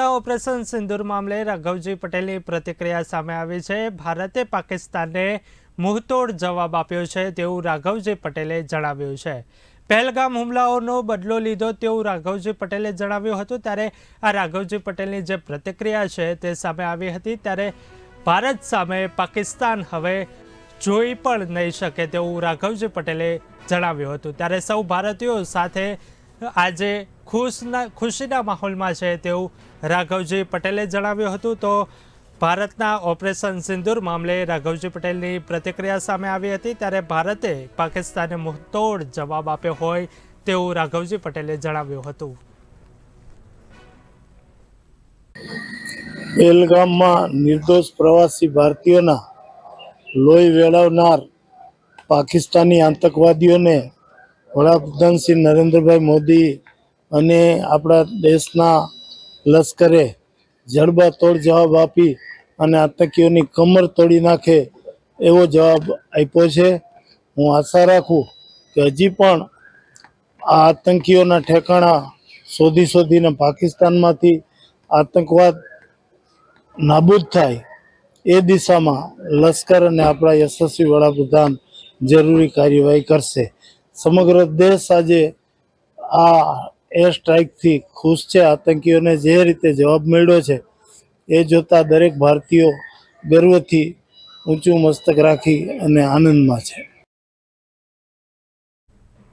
ભારતના ઓપરેશન સિંદૂર મામલે રાઘવજી પટેલની પ્રતિક્રિયા સામે આવી છે। ભારતે પાકિસ્તાનને મુંહતોડ જવાબ આપ્યો છે તેવું રાઘવજી પટેલે જણાવ્યું છે। પહેલગામ હુમલાઓનો બદલો લીધો તેવું રાઘવજી પટેલે જણાવ્યું હતું। ત્યારે આ રાઘવજી પટેલની જે પ્રતિક્રિયા છે તે સામે આવી હતી। ત્યારે ભારત સામે પાકિસ્તાન હવે જોઈ પણ નહીં શકે તેવું રાઘવજી પટેલે જણાવ્યું હતું। ત્યારે સૌ ભારતીયો સાથે આજે ખુશીના માહોલમાં છે તેવું રાઘવજી પટેલે જણાવ્યું હતું। તો ભારતના ઓપરેશન સિંદૂર મામલે રાઘવજી પટેલની પ્રતિક્રિયા સામે આવી હતી। ત્યારે ભારતે પાકિસ્તાનને મુંહતોડ જવાબ આપ્યો હોય તેવું રાઘવજી પટેલે જણાવ્યું હતું। પહેલગામમાં નિર્દોષ પ્રવાસી ભારતીયોના લોહી વેળવનાર પાકિસ્તાની આતંકવાદીઓને વડાપ્રધાન શ્રી નરેન્દ્રભાઈ મોદી અને આપણા દેશના લશ્કરે જડબાતોડ જવાબ આપી અને આતંકીઓની કમર તોડી નાખે એવો જવાબ આપ્યો છે। હું આશા રાખું કે હજી પણ આ આતંકીઓના ઠેકાણા શોધીને પાકિસ્તાનમાંથી આતંકવાદ નાબૂદ થાય એ દિશામાં લશ્કર અને આપણા યશસ્વી વડાપ્રધાન જરૂરી કાર્યવાહી કરશે। સમગ્ર દેશ આજે આ એર સ્ટ્રાઇકથી ખુશ છે। આતંકીઓને જે રીતે જવાબ મળ્યો છે એ જોતા દરેક ભારતીયો ગર્વથી ઊંચું મસ્તક રાખી અને આનંદમાં છે।